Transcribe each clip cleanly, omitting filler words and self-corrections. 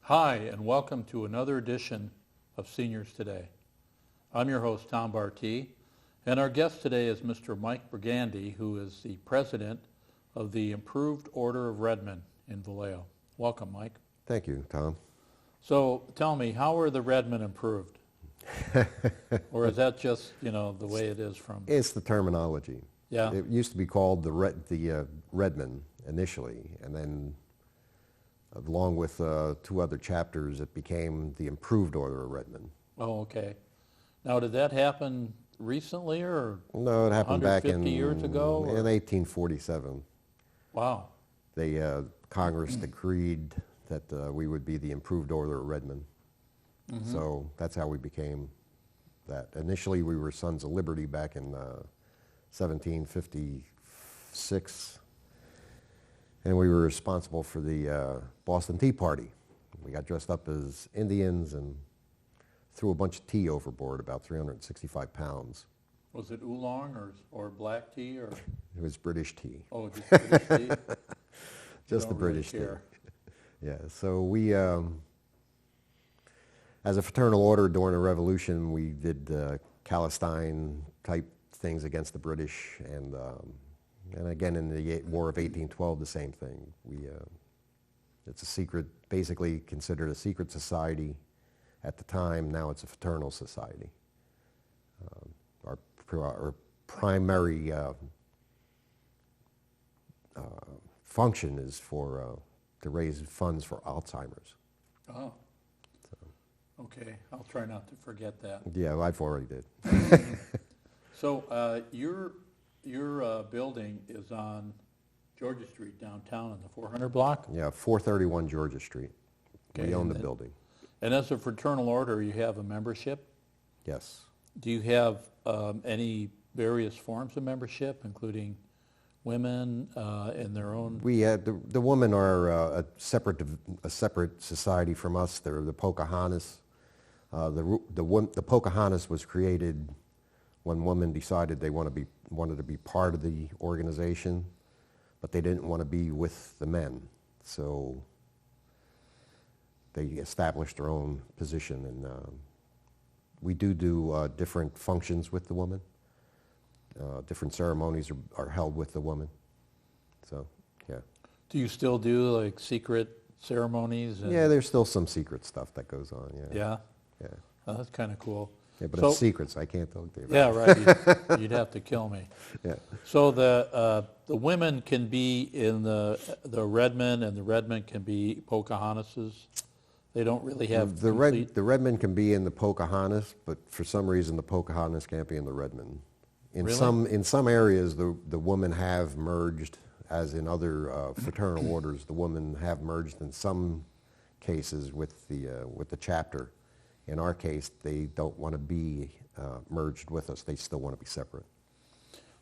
Hi, and welcome to another edition of Seniors Today. I'm your host, Tom Bartee, and our guest today is Mr. Mike Brigandi, who is the president of the Improved Order of Redmen in Vallejo. Welcome, Mike. Thank you, Tom. So tell me, how are the Redmen improved? Or is that just, the way it is from... It's the terminology. Yeah. It used to be called the Redmen initially, and then along with two other chapters, it became the Improved Order of Redmen. Oh, okay. Now, did that happen recently or No, it happened back in 150 years ago? In 1847. Wow. Congress decreed that we would be the Improved Order of Redmen. Mm-hmm. So that's how we became that. Initially, we were Sons of Liberty back in 1756. And we were responsible for the Boston Tea Party. We got dressed up as Indians and threw a bunch of tea overboard, about 365 pounds. Was it oolong or black tea? Or? It was British tea. Oh, just British tea? Just the British tea. Yeah, so we, as a fraternal order during the Revolution, we did Palestine-type things against the British, and again in the War of 1812, the same thing. It's a secret, basically considered a secret society at the time. Now it's a fraternal society. Our primary function is to raise funds for Alzheimer's. Oh. So. Okay, I'll try not to forget that. Yeah, I've already did. So your building is on Georgia Street downtown in the 400 block? Yeah, 431 Georgia Street. Okay, we own the building. And as a fraternal order, you have a membership? Yes. Do you have any various forms of membership, including women in their own? We the women are a separate society from us. They're the Pocahontas. The Pocahontas was created when women decided they wanted to be part of the organization, but they didn't want to be with the men. So they established their own position, and we do different functions with the women. Different ceremonies are held with the women. So, yeah. Do you still do like secret ceremonies? Yeah, there's still some secret stuff that goes on. Yeah. Yeah. Yeah. Oh, that's kind of cool. Yeah, but it's secrets. I can't talk to you about. Yeah, right. You'd have to kill me. Yeah. So the women can be in the Redmen, and the Redmen can be Pocahontases. They don't really have the Redmen can be in the Pocahontas, but for some reason the Pocahontas can't be in the Redmen. In some areas the women have merged, as in other fraternal orders. The women have merged in some cases with the chapter. In our case, they don't want to be merged with us. They still want to be separate.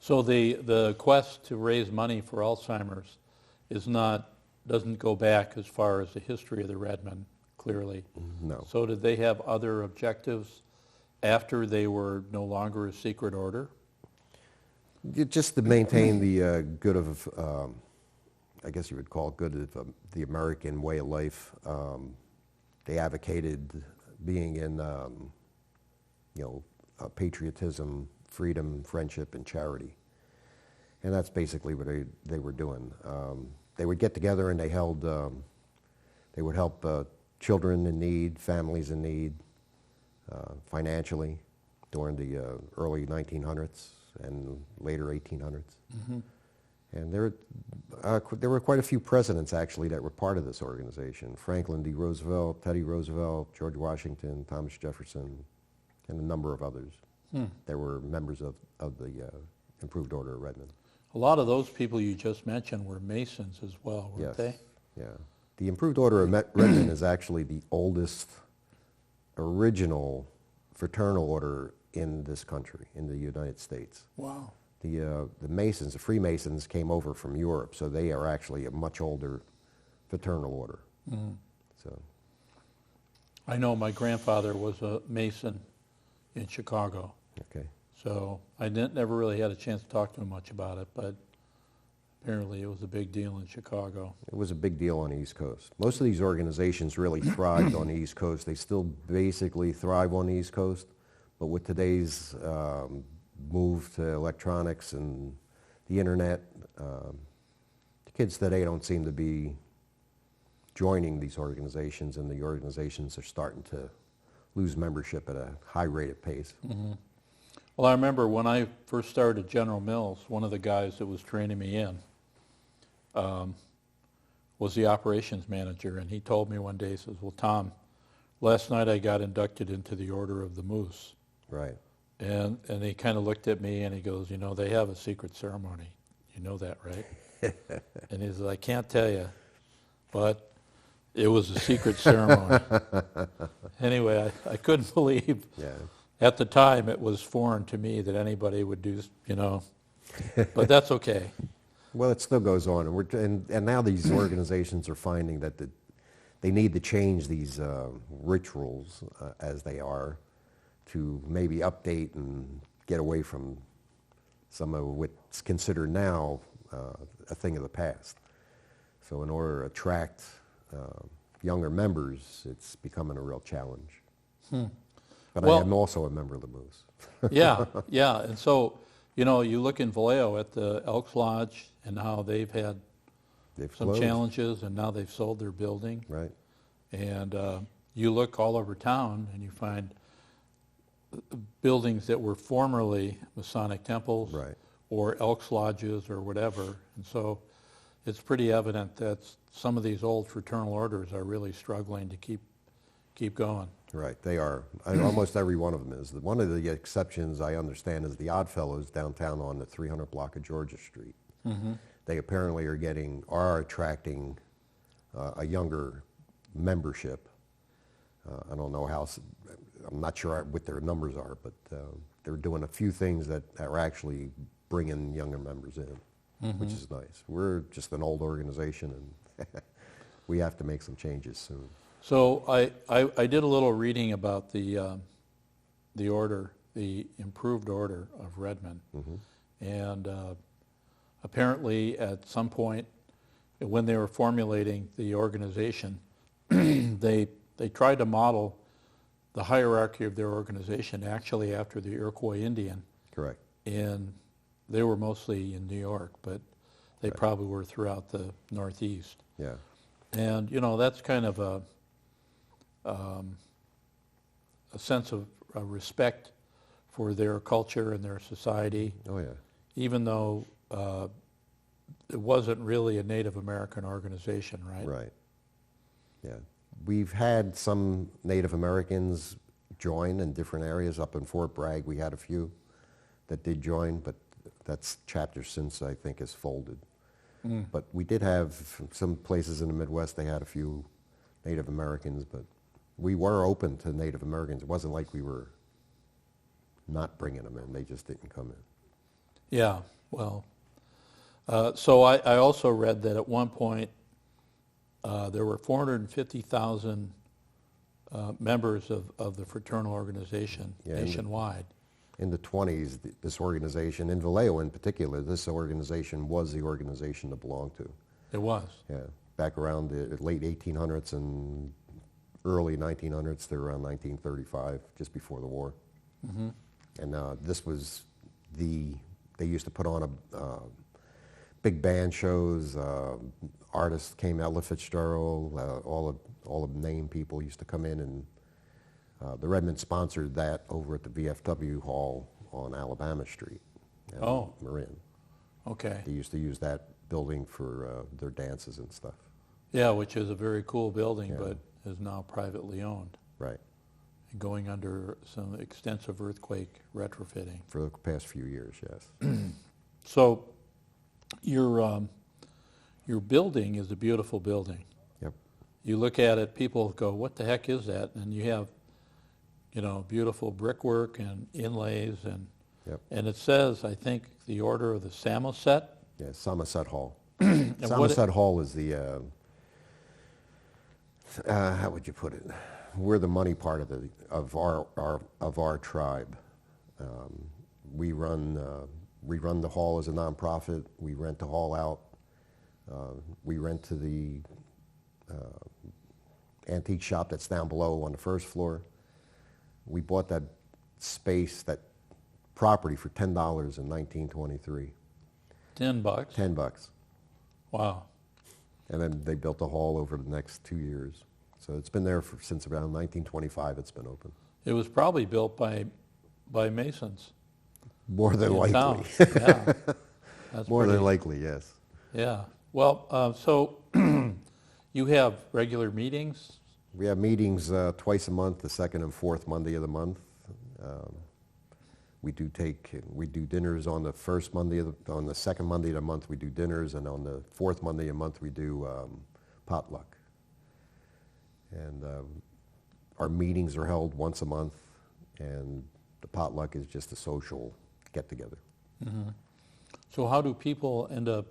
So the quest to raise money for Alzheimer's doesn't go back as far as the history of the Redmen, clearly. No. So did they have other objectives after they were no longer a secret order? Just to maintain the good of, I guess you would call it good of the American way of life. They advocated being in, patriotism, freedom, friendship, and charity. And that's basically what they were doing. They would get together and they would help children in need, families in need, financially during the early 1900s and later 1800s. Mm-hmm. And there were quite a few presidents, actually, that were part of this organization. Franklin D. Roosevelt, Teddy Roosevelt, George Washington, Thomas Jefferson, and a number of others that were members of the Improved Order of Redmen. A lot of those people you just mentioned were Masons as well, weren't they? Yeah. The Improved Order of Redmen is actually the oldest original fraternal order in this country, in the United States. Wow. The Masons, the Freemasons, came over from Europe, so they are actually a much older fraternal order. Mm-hmm. So, I know my grandfather was a Mason in Chicago. Okay. So I never really had a chance to talk to him much about it, but Apparently it was a big deal in Chicago. It was a big deal on the East Coast. Most of these organizations really thrived on the East Coast. They still basically thrive on the East Coast, but with today's move to electronics and the internet, the kids today don't seem to be joining these organizations, and the organizations are starting to lose membership at a high rate of pace. Mm-hmm. Well, I remember when I first started at General Mills, one of the guys that was training me in was the operations manager, and he told me one day, he says, well, Tom, last night I got inducted into the Order of the Moose. Right. And he kind of looked at me and he goes, you know, they have a secret ceremony. You know that, right? And he says, I can't tell you, but it was a secret ceremony. Anyway, I couldn't believe, at the time it was foreign to me that anybody would do, you know, but that's okay. Well, it still goes on, and now these organizations are finding that they need to change these rituals as they are to maybe update and get away from some of what's considered now a thing of the past. So in order to attract younger members, it's becoming a real challenge. But I am also a member of the Moose. Yeah. And so, you know, you look in Vallejo at the Elks Lodge and how they've had some closed. Challenges, and now they've sold their building. Right. And you look all over town and you find buildings that were formerly Masonic temples, Right. or Elks Lodges or whatever. And so it's pretty evident that some of these old fraternal orders are really struggling to keep going. Right, they are. Almost every one of them is. One of the exceptions I understand is the Oddfellows downtown on the 300 block of Georgia Street. Mm-hmm. They apparently are attracting a younger membership. I don't know how, I'm not sure what their numbers are, but they're doing a few things that are actually bringing younger members in, which is nice. We're just an old organization, and we have to make some changes soon. So I did a little reading about the order, the improved order of Redmond, and apparently at some point when they were formulating the organization, they tried to model the hierarchy of their organization actually after the Iroquois Indian. Correct. And they were mostly in New York, but they probably were throughout the Northeast. Yeah. And you know, that's kind of a sense of respect for their culture and their society. Oh yeah. Even though it wasn't really a Native American organization, right? Right. Yeah. We've had some Native Americans join in different areas. Up in Fort Bragg, we had a few that did join, but that's chapter since I think is folded. But we did have some places in the Midwest, they had a few Native Americans, but we were open to Native Americans. It wasn't like we were not bringing them in. They just didn't come in. Yeah, well, so I also read that at one point there were 450,000 members of the fraternal organization nationwide. In the 20s, this organization, in Vallejo in particular, this organization was the organization to belong to. It was. Yeah, back around the late 1800s and early 1900s to around 1935, just before the war. And this was they used to put on a big band shows, artists came, Ella Fitzgerald, all of the name people used to come in, and the Redmond sponsored that over at the VFW Hall on Alabama Street. Marin. Okay. They used to use that building for their dances and stuff. Yeah, which is a very cool building, but is now privately owned. Right. And going under some extensive earthquake retrofitting. For the past few years, yes. So your building is a beautiful building. Yep. You look at it, people go, what the heck is that? And you have, you know, beautiful brickwork and inlays, and and it says, I think, the Order of the Samoset. Yeah, Samoset Hall. And Samoset Hall is the, how would you put it? We're the money part of our tribe. We run the hall as a nonprofit. We rent the hall out. We rent to the antique shop that's down below on the first floor. We bought that space, that property for $10 in 1923. $10? $10. Wow. And then they built a hall over the next 2 years. So it's been there since around 1925 it's been open. It was probably built by Masons. More than in likely. town. Yeah. That's More pretty, than likely, yes. Yeah. Well, so you have regular meetings? We have meetings twice a month, the second and fourth Monday of the month. We do dinners on the first Monday on the second Monday of the month we do dinners, and on the fourth Monday of the month we do potluck. And our meetings are held once a month, and the potluck is just a social get-together. Mm-hmm. So how do people end up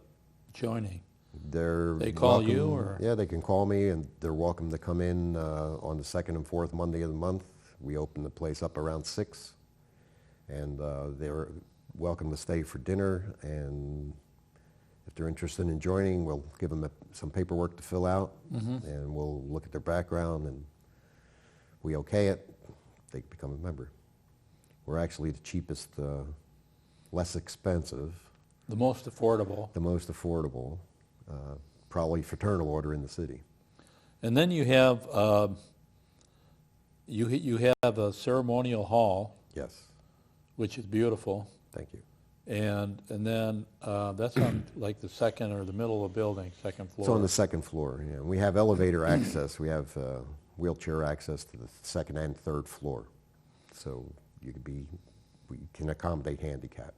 joining? They call welcome, you, or? Yeah, they can call me, and they're welcome to come in on the second and fourth Monday of the month. We open the place up around 6, and they're welcome to stay for dinner. And if they're interested in joining, we'll give them some paperwork to fill out, Mm-hmm. and we'll look at their background, and we okay it, they become a member. We're actually the cheapest, less expensive, The most affordable. the most affordable, probably fraternal order in the city. And then you have you have a ceremonial hall, Yes, which is beautiful, thank you. and then that's on like the second or the middle of the building, second floor. It's on the second floor. Yeah. We have elevator access. We have wheelchair access to the second and third floor, so we can accommodate handicap.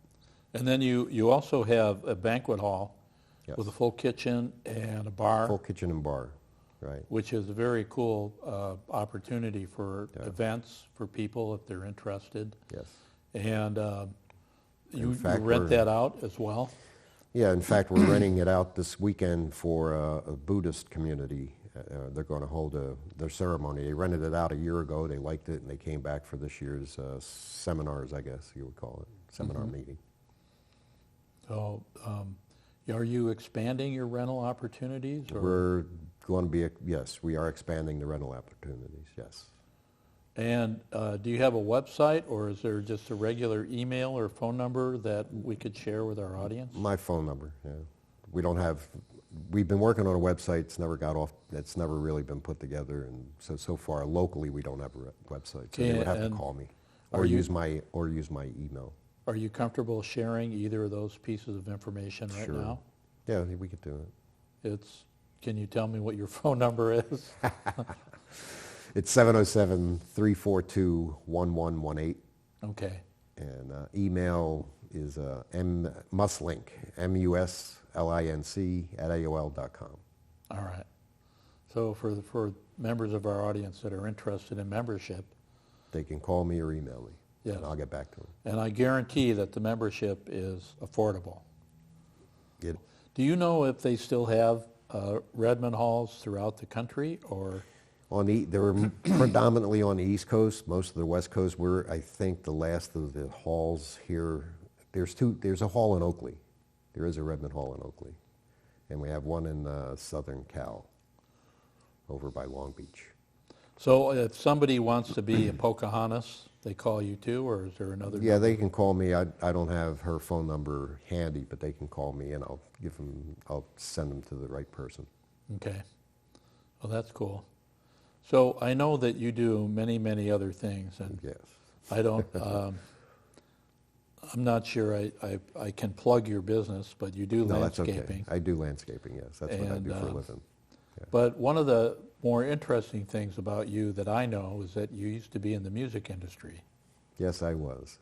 And then you also have a banquet hall Yes. with a full kitchen and a bar, Full kitchen and bar, right? which is a very cool opportunity for Yeah. events for people if they're interested. Yes. And you fact, rent we're- that out as well? Yeah, in fact, we're renting it out this weekend for a Buddhist community. They're going to hold their ceremony. They rented it out a year ago. They liked it, and they came back for this year's seminars, I guess you would call it, seminar meeting. So are you expanding your rental opportunities? Or? We're going to be, yes, we are expanding the rental opportunities, yes. And do you have a website, or is there just a regular email or phone number that we could share with our audience? My phone number, yeah. We've been working on a website, it's never really been put together, and so far locally we don't have a website, so they would have to call me or use my email. Are you comfortable sharing either of those pieces of information right Sure. now? Yeah, we could do it. Can you tell me what your phone number is? It's 707-342-1118, Okay. and email is muslink, MUSLINC @AOL.com. All right. So for members of our audience that are interested in membership, They can call me or email me, yes. and I'll get back to them. And I guarantee that the membership is affordable. It, Do you know if they still have Redmond halls throughout the country, or? they were predominantly on the East Coast. Most of the West Coast were, I think, the last of the halls here. There's a hall in Oakley. There is a Redmond Hall in Oakley. And we have one in Southern Cal, over by Long Beach. So if somebody wants to be a Pocahontas, they call you too, or is there another? Yeah, they can call me. I don't have her phone number handy, but they can call me, and I'll send them to the right person. Okay. Well, that's cool. So I know that you do many, many other things, and Yes. I don't, I'm not sure I can plug your business, but you do No, that's landscaping. okay. I do landscaping, yes. That's what I And, do for a living. But one of the more interesting things about you that I know is that you used to be in the music industry. Yes, I was.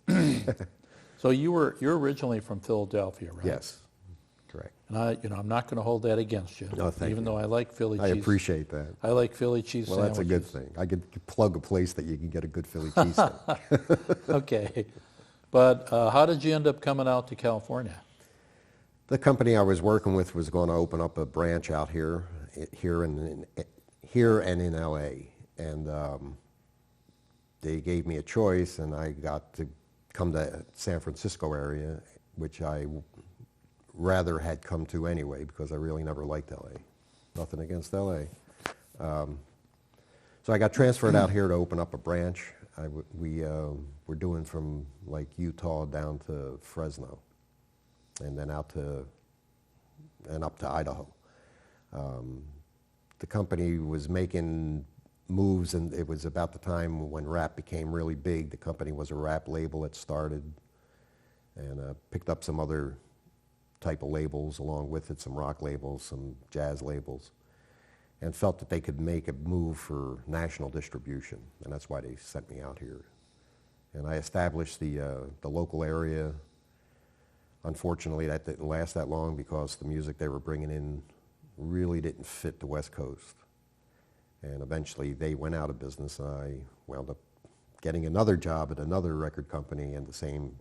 So you're originally from Philadelphia, right? Yes, correct. And I'm not going to hold that against you. No, thank even you. though I like Philly I cheese. appreciate that. I like Philly cheese Well, that's a good sandwiches. thing. I could plug a place that you can get a good Philly cheesesteak. Okay. But how did you end up coming out to California? The company I was working with was going to open up a branch out here and in LA, and they gave me a choice, and I got to come to San Francisco area, which I rather had come to anyway, because I really never liked LA. Nothing against LA. So I got transferred out here to open up a branch. We were doing from like Utah down to Fresno, and then out to and up to Idaho. The company was making moves, and it was about the time when rap became really big. The company was a rap label that started, and picked up some other type of labels along with it, some rock labels, some jazz labels, and felt that they could make a move for national distribution, and that's why they sent me out here. And I established the local area. Unfortunately, that didn't last that long because the music they were bringing in really didn't fit the West Coast. And eventually they went out of business, and I wound up getting another job at another record company, and the same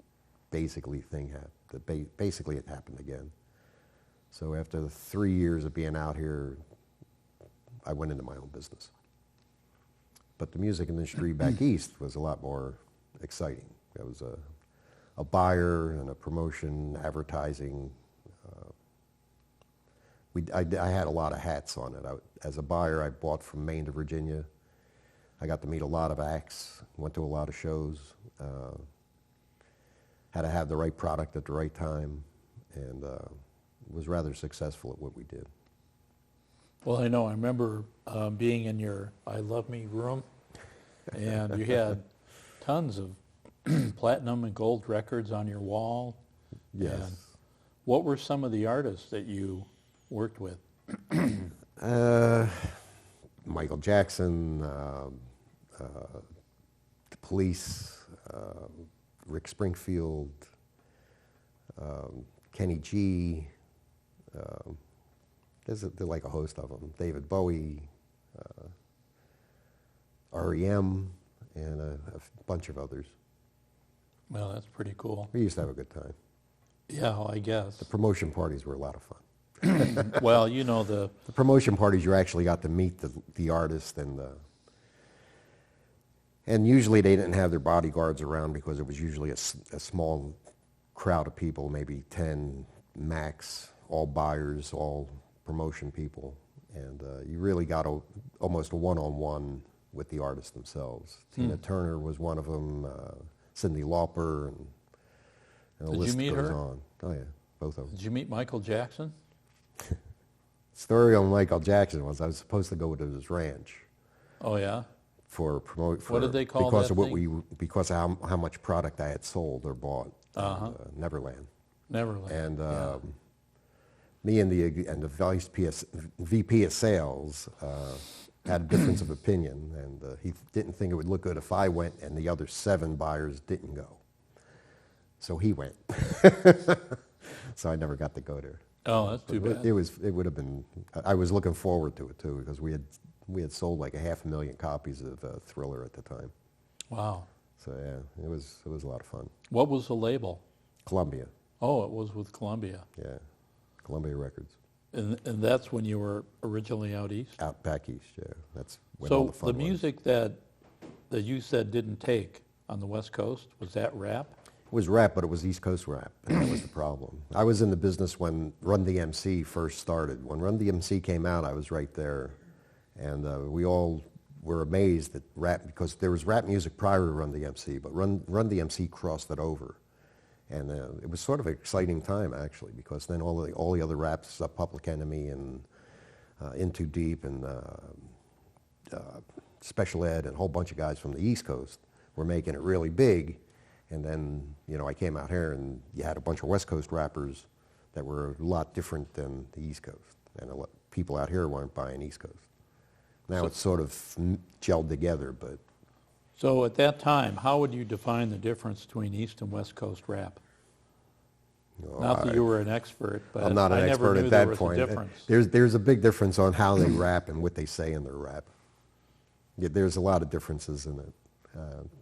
basically thing happened. Basically it happened again. So after 3 years of being out here, I went into my own business. But the music industry back east was a lot more exciting. There was a buyer and a promotion, advertising. I had a lot of hats on it. As a buyer, I bought from Maine to Virginia. I got to meet a lot of acts, went to a lot of shows, had to have the right product at the right time, and was rather successful at what we did. Well, I know. I remember being in your I Love Me room, and you had tons of platinum and gold records on your wall. Yes. And what were some of the artists that you worked with? Michael Jackson, the Police, Rick Springfield, Kenny G. There's like a host of them. David Bowie, REM, and a bunch of others. Well, that's pretty cool. We used to have a good time. Yeah, well, I guess. The promotion parties were a lot of fun. Well, you know, the promotion parties, you actually got to meet the artist, and usually they didn't have their bodyguards around because it was usually a small crowd of people, maybe 10 max, all buyers, all promotion people, and you really got almost a one-on-one with the artists themselves. Tina Turner was one of them, Cyndi Lauper, and the list goes on. Oh yeah, both of them. Did you meet Michael Jackson? Story on Michael Jackson was I was supposed to go to his ranch. Oh yeah. What did they call because that of what thing? Because of how much product I had sold or bought. Neverland. Neverland. And yeah. Me and the VP of sales had a difference of opinion, and he didn't think it would look good if I went and the other 7 buyers didn't go. So he went. So I never got to go there. Oh, that's too bad. It would have been. I was looking forward to it too, because we had sold like 500,000 copies of Thriller at the time. Wow. So yeah, it was a lot of fun. What was the label? Columbia. Oh, it was with Columbia. Yeah, Columbia Records. And that's when you were originally out east? Out back east, yeah. That's when all the fun the music that you said didn't take on the West Coast, was that rap? It was rap, but it was East Coast rap, and that was the problem. I was in the business when Run DMC first started. When Run DMC came out, I was right there, and we all were amazed at rap, because there was rap music prior to Run DMC, but Run DMC crossed it over. And it was sort of an exciting time, actually, because then all the other raps, Public Enemy and In Too Deep and Special Ed and a whole bunch of guys from the East Coast were making it really big. And then, I came out here and you had a bunch of West Coast rappers that were a lot different than the East Coast. And a lot people out here weren't buying East Coast. Now it's sort of gelled together, but... So at that time, how would you define the difference between East and West Coast rap? Not that you were an expert, but I'm not an I never expert knew at there that was point. a difference. There's a big difference on how they rap and what they say in their rap. Yeah, there's a lot of differences in it.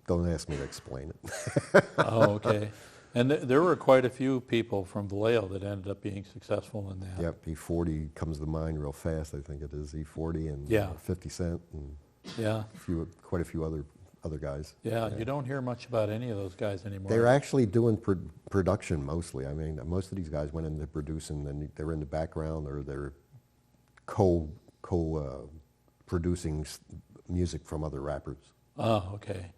Don't ask me to explain it. Oh, okay. And there were quite a few people from Vallejo that ended up being successful in that. Yep, E40 comes to mind real fast. I think it is E40 and Yeah. 50 Cent and Yeah. quite a few other other guys. Yeah, you don't hear much about any of those guys anymore. They're actually doing production mostly. I mean, most of these guys went into producing, and they're in the background, or they're producing music from other rappers. Oh, okay.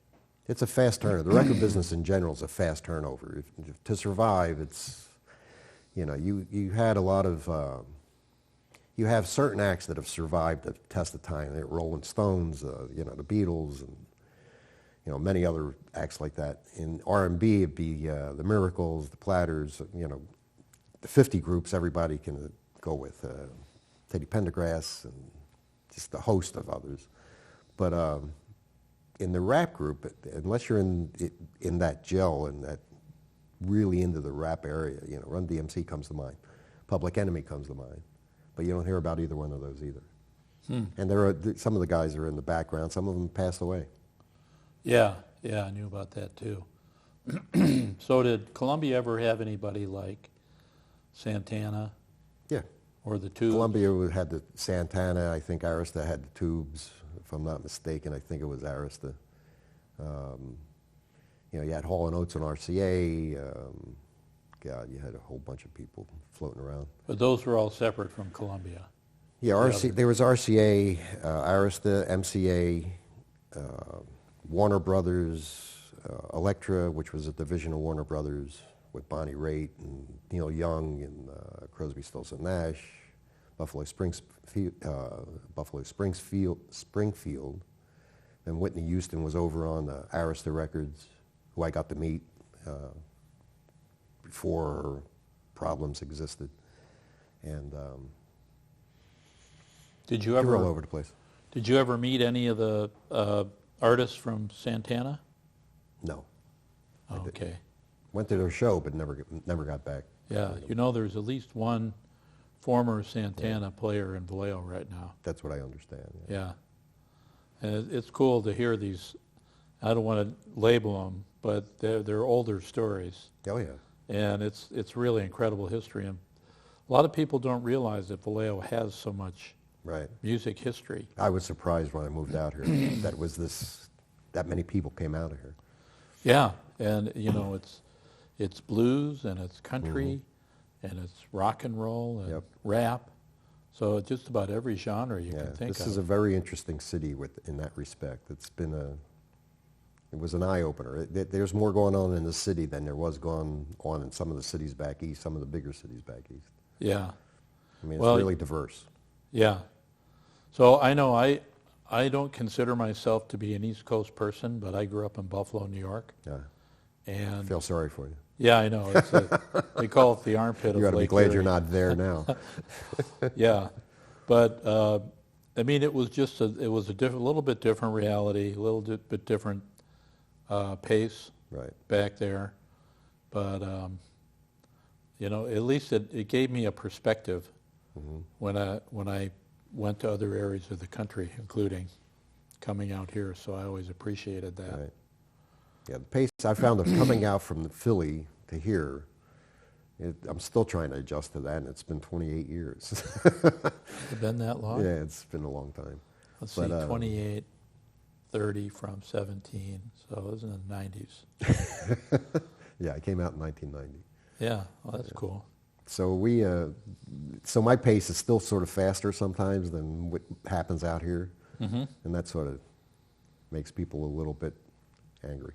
It's a fast turnover. The record business in general is a fast turnover. To survive, it's, you know, you had a lot of, you have certain acts that have survived the test of time. The Rolling Stones, you know, the Beatles, and, you know, many other acts like that. In R&B, it'd be the Miracles, the Platters, you know, the 50 groups everybody can go with. Teddy Pendergrass, and just a host of others. But in the rap group, unless you're in that gel and that really into the rap area, you know, Run DMC comes to mind, Public Enemy comes to mind, but you don't hear about either one of those either. And there are some of the guys are in the background. Some of them passed away. Yeah, I knew about that too. So did Columbia ever have anybody like Santana? Yeah. Or the Tubes? Columbia had the Santana. I think Arista had the Tubes, if I'm not mistaken. I think it was Arista. You know, you had Hall & Oates on RCA. God, you had a whole bunch of people floating around. But those were all separate from Columbia. Yeah, there was RCA, Arista, MCA, Warner Brothers, Elektra, which was a division of Warner Brothers, with Bonnie Raitt and Neil Young and Crosby, Stills and Nash, Buffalo Springfield, and Whitney Houston was over on Arista Records, who I got to meet before problems existed, and did you they were ever all over the place. Did you ever meet any of the artists from Santana? No. Oh, okay. Went to their show, but never got back. Yeah, you know, there's at least one former Santana player in Vallejo right now. That's what I understand. Yeah. And it's cool to hear these, I don't want to label them, but they're older stories. Oh, yeah. And it's really incredible history. And a lot of people don't realize that Vallejo has so much music history. I was surprised when I moved out here that that many people came out of here. Yeah, and you know, it's blues and it's country and it's rock and roll and rap. So just about every genre you can think of. This is a very interesting city in that respect. It was an eye-opener. There's more going on in the city than there was going on in some of the cities back east, some of the bigger cities back east. Yeah. I mean, it's really diverse. Yeah. So I know I don't consider myself to be an East Coast person, but I grew up in Buffalo, New York. Yeah. And I feel sorry for you. Yeah, I know. They call it the armpit of Lake You got to be glad Erie. you're not there now. Yeah. But, I mean, it was a little bit different reality, a little bit different pace back there. But, you know, at least it gave me a perspective when I went to other areas of the country, including coming out here. So I always appreciated that. Right. Yeah, the pace I found of coming out from Philly to here, I'm still trying to adjust to that, and it's been 28 years. Has it been that long? Yeah, it's been a long time. Let's see, 28, 30 from 17, so it was in the 90s. Yeah, I came out in 1990. Yeah, well, that's cool. So so my pace is still sort of faster sometimes than what happens out here, and that sort of makes people a little bit angry.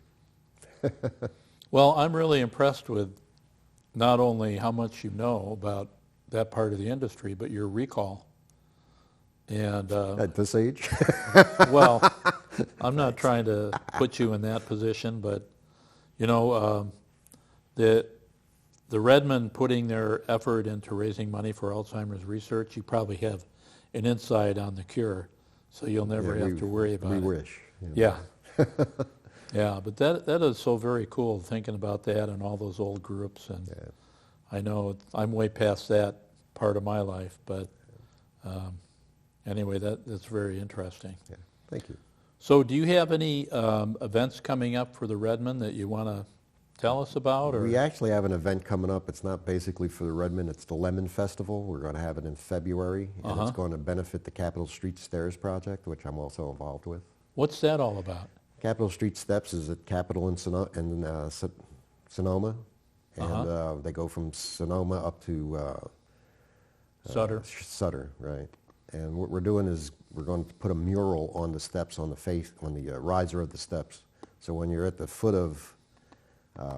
Well, I'm really impressed with not only how much you know about that part of the industry, but your recall. And At this age? well, I'm not trying to put you in that position, but you know, the Redmond putting their effort into raising money for Alzheimer's research, you probably have an insight on the cure, so you'll never have to worry about it. We wish. Yeah. Yeah, but that is so very cool, thinking about that and all those old groups. And I know I'm way past that part of my life, but anyway, that's very interesting. Yeah, thank you. So do you have any events coming up for the Redmond that you want to tell us about? Or? We actually have an event coming up. It's not basically for the Redmond. It's the Lemon Festival. We're going to have it in February, and it's going to benefit the Capitol Street Stairs project, which I'm also involved with. What's that all about? Capitol Street Steps is at Capitol in Sonoma, and they go from Sonoma up to Sutter. Sutter, right. And what we're doing is we're going to put a mural on the steps, on the riser of the steps. So when you're at the foot of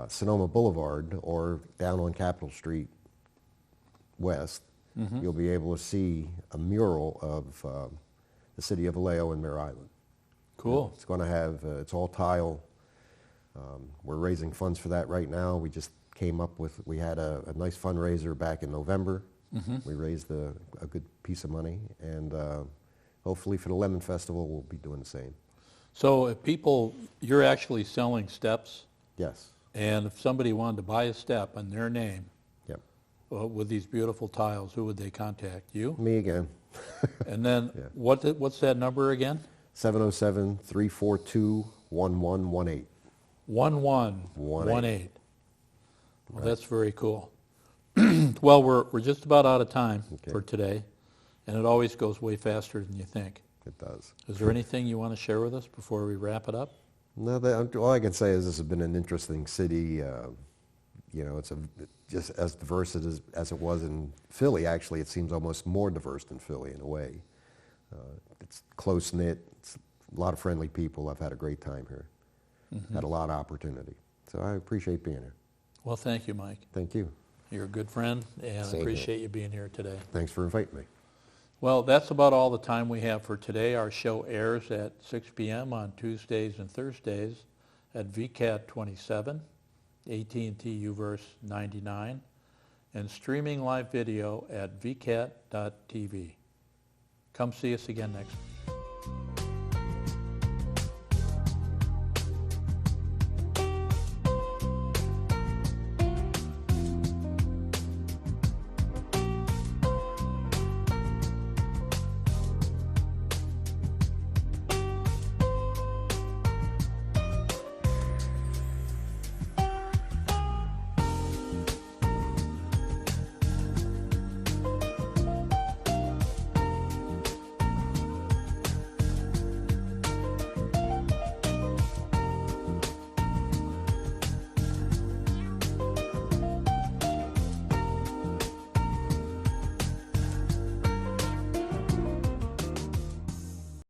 Sonoma Boulevard or down on Capitol Street West, you'll be able to see a mural of the city of Vallejo and Mare Island. Cool. It's going to have, it's all tile. We're raising funds for that right now. We just came up with, we had a nice fundraiser back in November. We raised a good piece of money, and hopefully for the Lemon Festival we'll be doing the same. So if people, you're actually selling steps, Yes. and if somebody wanted to buy a step in their name Yep. with these beautiful tiles, who would they contact? You? Me again. And then Yeah. what's that number again? 707-342-1118. 1118. Well, that's very cool. Well, we're just about out of time for today, and it always goes way faster than you think. It does. Is there anything you want to share with us before we wrap it up? No, all I can say is this has been an interesting city. You know, it's just as diverse as it was in Philly. Actually, it seems almost more diverse than Philly in a way. It's close-knit. It's a lot of friendly people. I've had a great time here. Had a lot of opportunity. So I appreciate being here. Well, thank you, Mike. Thank you. You're a good friend, and I Same appreciate here. you being here today. Thanks for inviting me. Well, that's about all the time we have for today. Our show airs at 6 p.m. on Tuesdays and Thursdays at VCAT 27, AT&T UVerse 99, and streaming live video at vcat.tv. Come see us again next week.